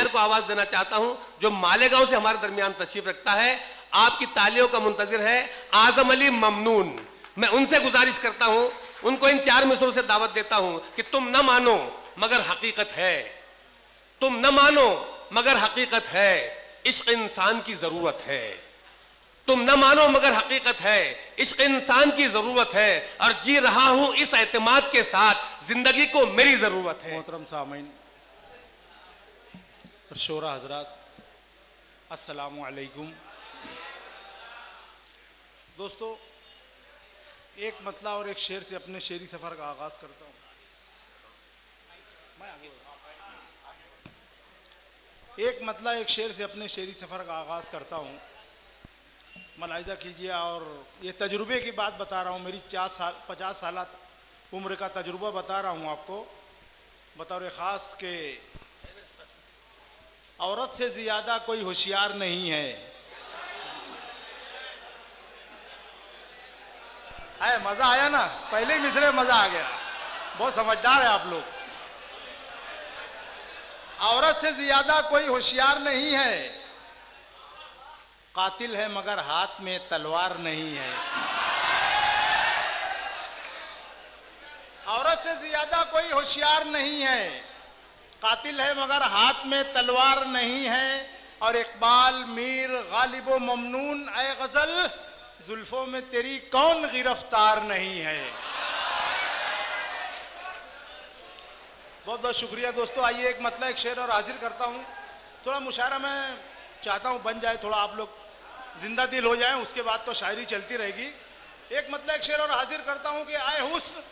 शायर को आवाज देना चाहता हूं जो मालेगांव से हमारे दरमियान तशरीफ रखता है, आपकी तालियों का मुंतजिर है, आजम अली ममनून। मैं उनसे गुजारिश करता हूं, उनको इन 4 मिसरों से दावत देता हूं कि तुम न मानो मगर हकीकत है, तुम न मानो मगर हकीकत है, इश्क इंसान की जरूरत है। तुम न मानो मगर हकीकत है, इश्क इंसान की जरूरत है, और जी रहा हूं इस एतमाद के साथ, जिंदगी को मेरी जरूरत है। मोहतरम सामीन और शोरा हजरात, अस्सलामु अलैकुम। दोस्तों, एक मतला और एक शेर से अपने शेरी सफर का आगाज करता हूँ। एक मतला एक शेर से अपने शेरी सफर का आगाज करता हूँ। मुलाहिजा कीजिए, और ये तजुर्बे की बात बता रहा हूँ, मेरी 50 साल उम्र का तजुर्बा बता रहा हूँ आपको, बतौर ख़ास के औरत से ज़्यादा कोई होशियार नहीं है। मज़ा आया ना, पहले ही मिसरे मज़ा आ गया, बहुत समझदार है आप लोग। औरत से ज़्यादा कोई होशियार नहीं है, कातिल है मगर हाथ में तलवार नहीं है। औरत से ज्यादा कोई होशियार नहीं है, कातिल है मगर हाथ में तलवार नहीं है। और इकबाल, मीर, गालिब व ममनून, ऐ गजल जुल्फों में तेरी कौन गिरफ्तार नहीं है। बहुत बहुत शुक्रिया दोस्तों। आइए एक मतलब एक शेर और हाजिर करता हूँ। थोड़ा मुशायरा मैं चाहता हूँ बन जाए, थोड़ा आप लोग जिंदा दिल हो जाएं, उसके बाद तो शायरी चलती रहेगी। एक मतलब एक शेर और हाजिर करता हूं कि आए हुस्न,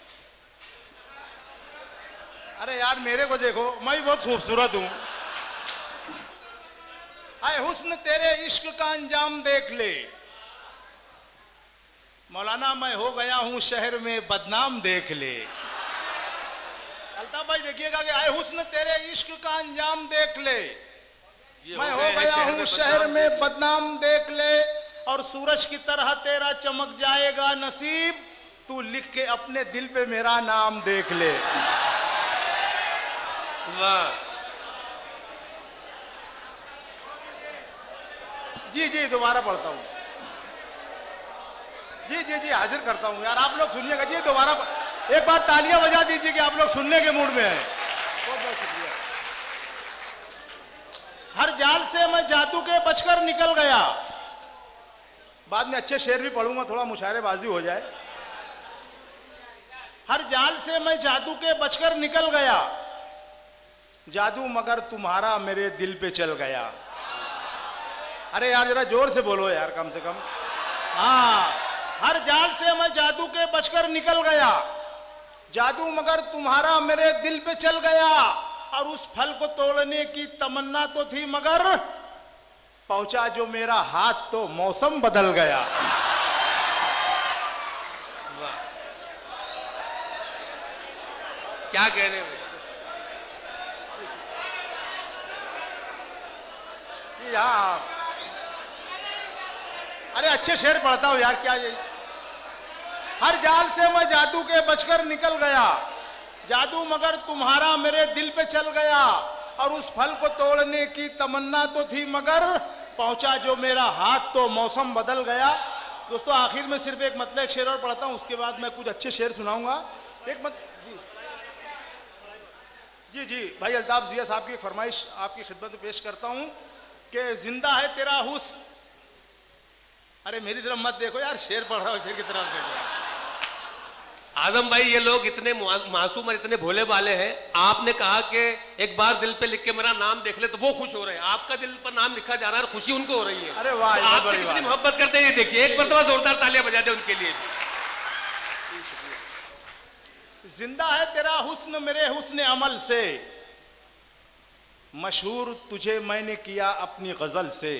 अरे यार मेरे को देखो, मैं भी बहुत खूबसूरत हूं। आए हुस्न तेरे इश्क का अंजाम देख ले, मौलाना मैं हो गया हूं शहर में बदनाम देख ले। अल्ताफ भाई देखिएगा कि आए हुस्न तेरे इश्क का अंजाम देख ले, मैं हो गया हूँ शहर में बदनाम देख ले, और सूरज की तरह तेरा चमक जाएगा नसीब, तू लिख के अपने दिल पे मेरा नाम देख ले। वाह, जी जी दोबारा पढ़ता हूँ। जी जी जी हाजिर करता हूँ यार, आप लोग सुनिएगा जी। दोबारा एक बार तालियां बजा दीजिए कि आप लोग सुनने के मूड में हैं। बहुत बहुत शुक्रिया। हर जाल से मैं जादू के बचकर निकल गया, बाद में अच्छे शेर भी पढ़ूंगा, थोड़ा मुशायरेबाजी हो जाए। हर जाल से मैं जादू के बचकर निकल गया, जादू मगर तुम्हारा मेरे दिल पे चल गया। अरे यार जरा जोर से बोलो यार, कम से कम। हाँ, हर जाल से मैं जादू के बचकर निकल गया, जादू मगर तुम्हारा मेरे दिल पे चल गया, और उस फल को तोड़ने की तमन्ना तो थी मगर पहुंचा जो मेरा हाथ तो मौसम बदल गया। वाह, क्या कहने में। यार अरे अच्छे शेर पढ़ता हूं यार, क्या ये। हर जाल से मैं जादू के बचकर निकल गया, जादू मगर तुम्हारा मेरे दिल पे चल गया, और उस फल को तोड़ने की तमन्ना तो थी मगर पहुंचा जो मेरा हाथ तो मौसम बदल गया। दोस्तों आखिर में सिर्फ एक मतलब एक शेर और पढ़ता हूं, उसके बाद मैं कुछ अच्छे शेर सुनाऊंगा। एक जी जी भाई अल्ताफ जिया साहब की फरमाइश आपकी खिदमत में पेश करता हूं कि जिंदा है तेरा हुस्न। अरे मेरी तरफ मत देखो यार, शेर पढ़ रहा हूं, शेर की तरफ देखो। आजम भाई, ये लोग इतने मासूम और इतने भोले भाले हैं। आपने कहा कि एक बार दिल पे लिख के मेरा नाम देख ले, तो वो खुश हो रहे हैं। आपका दिल पर नाम लिखा जा रहा है, खुशी उनको हो रही है। अरे वाह, तो आपसे कितनी मोहब्बत करते हैं ये देखिए। एक मरतबा जोरदार तालियां बजा दे उनके लिए। जिंदा है तेरा हुस्न मेरे हुस्न अमल से, मशहूर तुझे मैंने किया अपनी गजल से।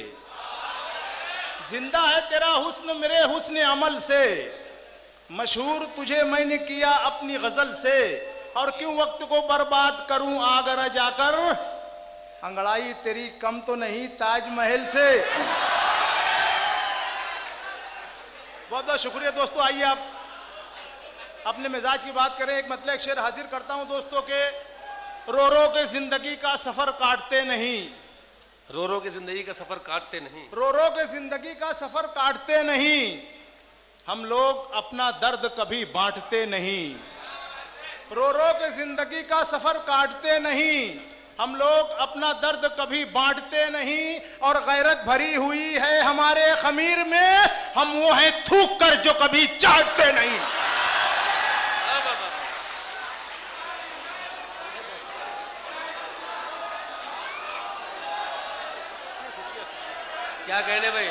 जिंदा है तेरा हुस्न मेरे हुस्न अमल से, मशहूर तुझे मैंने किया अपनी गजल से, और क्यों वक्त को बर्बाद करूं आगरा जाकर, अंगड़ाई तेरी कम तो नहीं ताजमहल से। बहुत बहुत शुक्रिया दोस्तों। आइए आप अपने मिजाज की बात करें। एक मतलब एक शेर हाजिर करता हूं दोस्तों के, रो रो के जिंदगी का सफर काटते नहीं, रो रो के जिंदगी का सफर काटते नहीं, रो रो के जिंदगी का सफर काटते नहीं, हम लोग अपना दर्द कभी बांटते नहीं। रो रो के जिंदगी का सफर काटते नहीं, हम लोग अपना दर्द कभी बांटते नहीं। और गैरत भरी हुई है हमारे खमीर में, हम वो हैं थूक कर जो कभी चाटते नहीं। क्या कहने भाई?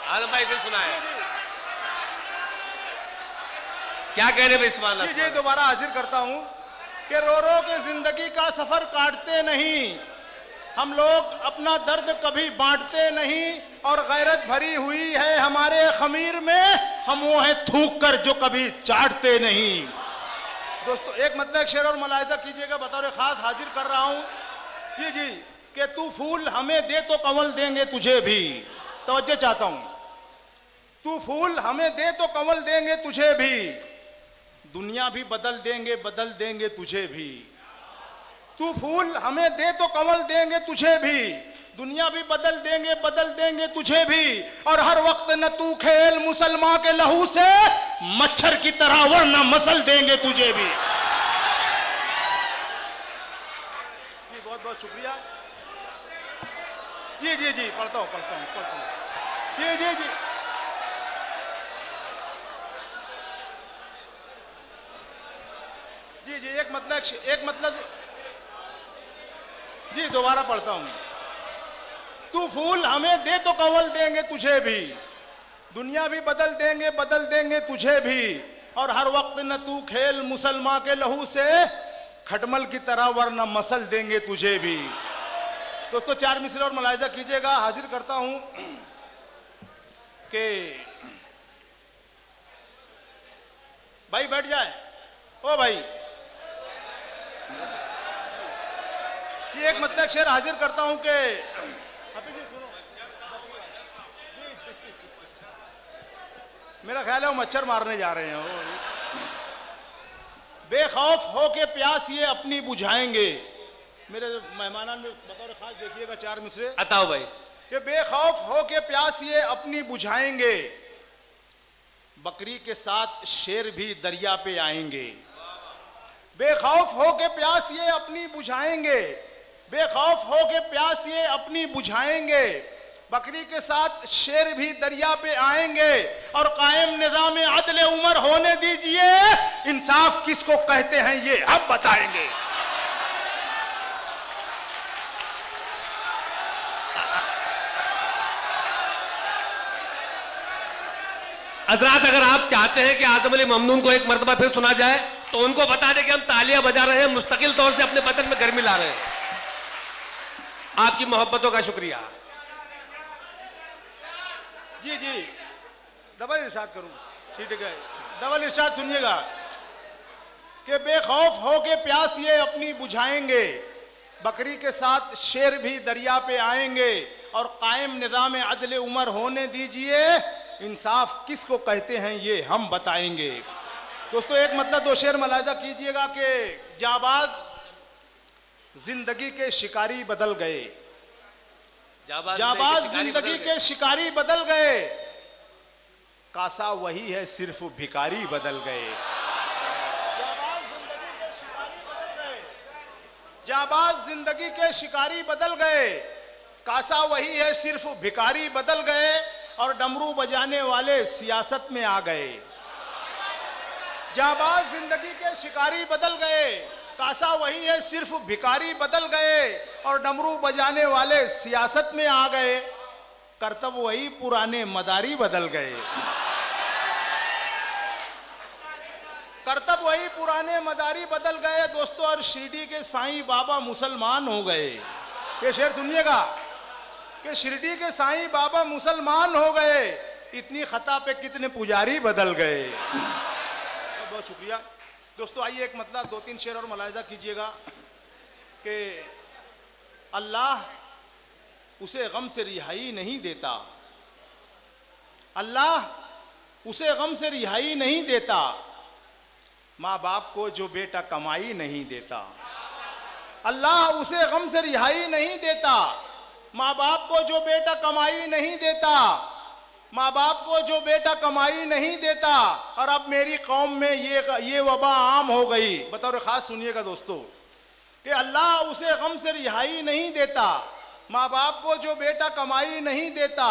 आलम भाई फिर सुनाए, क्या कहने भाई? सुभान अल्लाह। जी दोबारा हाजिर करता हूं कि रो रो के जिंदगी का सफर काटते नहीं, हम लोग अपना दर्द कभी बांटते नहीं। और गैरत भरी हुई है हमारे खमीर में, हम वो हैं थूक कर जो कभी चाटते नहीं। दोस्तों एक मतलब एक शेर और मुलाहिजा कीजिएगा, बतौर खास हाजिर कर रहा हूं। जी कि तू फूल हमें दे तो कंवल देंगे तुझे भी। तवज्जो चाहता हूं, तू फूल हमें दे तो कंवल देंगे तुझे भी, दुनिया भी बदल देंगे तुझे भी। तू फूल हमें दे तो कंवल देंगे तुझे भी, दुनिया भी बदल देंगे तुझे भी। और हर वक्त न तू खेल मुसलमान के लहू से, मच्छर की तरह वरना मसल देंगे तुझे भी। जी बहुत बहुत शुक्रिया। जी पढ़ता हूँ। जी एक मतलब जी दोबारा पढ़ता हूं। तू फूल हमें दे तो कंवल देंगे तुझे भी, दुनिया भी बदल देंगे तुझे भी। और हर वक्त न तू खेल मुसलमान के लहू से, खटमल की तरह वरना मसल देंगे तुझे भी। दोस्तों चार मिसरे और मुलाहिजा कीजिएगा, हाजिर करता हूं कि भाई बैठ जाए। ओ भाई ये एक मतलब शेर हाजिर करता हूं कि मेरा ख्याल है वो मच्छर मारने जा रहे हैं। बेखौफ हो के प्यास ये अपनी बुझाएंगे। मेरे मेहमान में बतौर खास देखिएगा चार मिसरे। अताओ भाई। कि बेखौफ हो के प्यास ये अपनी बुझाएंगे, बकरी के साथ शेर भी दरिया पे आएंगे। बेखौफ हो के प्यास ये अपनी बुझाएंगे, बेखौफ हो के प्यास ये अपनी बुझाएंगे, बकरी के साथ शेर भी दरिया पे आएंगे। और कायम निजाम अदल उमर होने दीजिए, इंसाफ किसको कहते हैं ये अब बताएंगे। हजरात अगर आप चाहते हैं कि आजम अली ममनून को एक मर्तबा फिर सुना जाए, तो उनको बता दें कि हम तालियां बजा रहे हैं, मुस्तकिल तौर से अपने बदन में गर्मी ला रहे हैं। आपकी मोहब्बतों का शुक्रिया। जी डबल इरशाद करूं, ठीक है डबल इरशाद सुनिएगा कि बेखौफ हो के प्यास ये अपनी बुझाएंगे, बकरी के साथ शेर भी दरिया पे आएंगे। और कायम निजाम अदल उमर होने दीजिए, इंसाफ किसको कहते हैं ये हम बताएंगे। दोस्तों एक मतलब दो शेर मुलाहिजा कीजिएगा कि जाबाज जिंदगी के शिकारी बदल गए, जाबाज जिंदगी के शिकारी बदल गए, कासा वही है सिर्फ भिखारी बदल गए। जाबाज जिंदगी के शिकारी बदल गए, कासा वही है सिर्फ भिखारी बदल गए। और डमरू बजाने वाले सियासत में आ गए। जाबाज जिंदगी के शिकारी बदल गए, कासा वही है सिर्फ भिखारी बदल गए। और डमरू बजाने वाले सियासत में आ गए, करतब वही पुराने मदारी बदल गए। करतब वही पुराने मदारी बदल गए दोस्तों। और शिरडी के साईं बाबा मुसलमान हो गए। ये शेर सुनिएगा कि शिरडी के साईं बाबा मुसलमान हो गए, इतनी खता पे कितने पुजारी बदल गए। बहुत बहुत शुक्रिया। दोस्तों आइए एक मतलब दो तीन शेर और मुलाहिजा कीजिएगा कि अल्लाह उसे गम से रिहाई नहीं देता, अल्लाह उसे गम से रिहाई नहीं देता, माँ बाप को जो बेटा कमाई नहीं देता। अल्लाह उसे गम से रिहाई नहीं देता। माँ बाप को जो बेटा कमाई नहीं देता, माँ बाप को जो बेटा कमाई नहीं देता, और अब मेरी कौम में ये वबा आम हो गई। बतौर खास सुनिएगा दोस्तों कि अल्लाह उसे गम से रिहाई नहीं देता, माँ बाप को जो बेटा कमाई नहीं देता,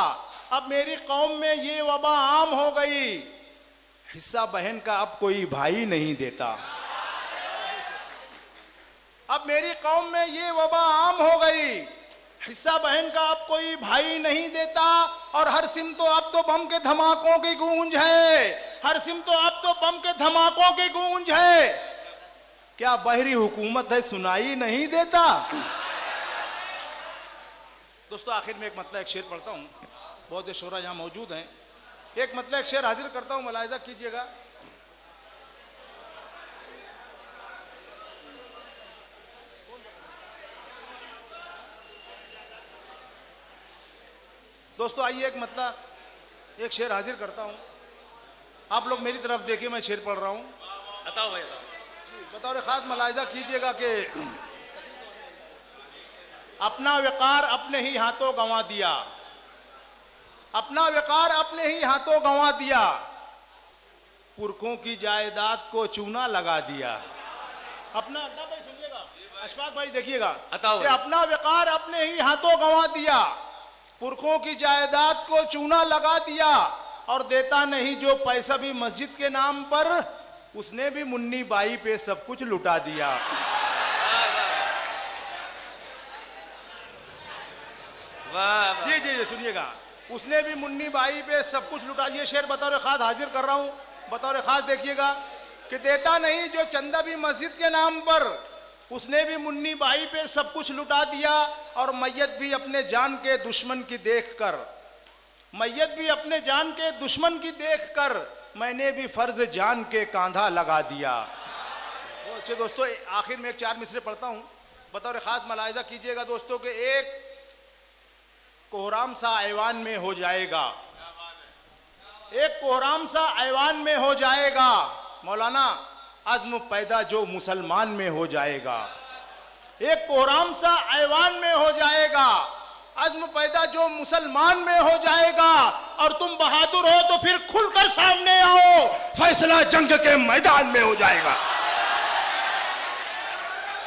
अब मेरी कौम में ये वबा आम हो गई। हिस्सा बहन का अब कोई भाई नहीं देता। अब मेरी कौम में ये वबा आम हो गई, हिस्सा बहन का अब कोई भाई नहीं देता। और हर सिम तो अब तो बम के धमाकों की गूंज है, हर सिम तो अब तो बम के धमाकों की गूंज है। क्या बहरी हुकूमत है सुनाई नहीं देता। दोस्तों आखिर में एक मतलब एक शेर पढ़ता हूं, बहुत से शोरा यहां मौजूद हैं। एक मतलब एक शेर हाजिर करता हूं, मुलाहिजा कीजिएगा। दोस्तों आइए एक मतलब एक शेर हाजिर करता हूं, आप लोग मेरी तरफ देखिए, मैं शेर पढ़ रहा हूं। बताओ भाई, बतौर खास मुलाहिजा कीजिएगा कि अपना वक़ार अपने ही हाथों गंवा दिया, अपना वक़ार अपने ही हाथों गंवा दिया, पुरखों की जायदाद को चूना लगा दिया। अपना अड्डा भाई सुनिएगा, अशफाक भाई देखिएगा कि अपना वक़ार अपने ही हाथों गंवा दिया, पुरखों की जायदाद को चूना लगा दिया, और देता नहीं जो पैसा भी मस्जिद के नाम पर, उसने भी मुन्नी बाई पे सब कुछ लुटा दिया। वाह जी जी जी सुनिएगा, उसने भी मुन्नी बाई पे सब कुछ लुटा। ये शेर बतौर खास हाजिर कर रहा हूं, बतौर खास देखिएगा कि देता नहीं जो चंदा भी मस्जिद के नाम पर, उसने भी मुन्नी बाई पे सब कुछ लुटा दिया। और मैयत भी अपने जान के दुश्मन की देखकर, मैयत भी अपने जान के दुश्मन की देखकर, मैंने भी फर्ज जान के कांधा लगा दिया। अच्छे दोस्तों आखिर में एक चार मिसरे पढ़ता हूं, बतौर खास मुलाहिजा कीजिएगा दोस्तों कि एक कोहराम सा ऐवान में हो जाएगा, एक कोहराम सा ऐवान में हो जाएगा, मौलाना अज़्म पैदा जो मुसलमान में हो जाएगा। एक कोहराम सा ऐवान में हो जाएगा, अज़्म पैदा जो मुसलमान में हो जाएगा। और तुम बहादुर हो तो फिर खुलकर सामने आओ, फैसला जंग के मैदान में हो जाएगा।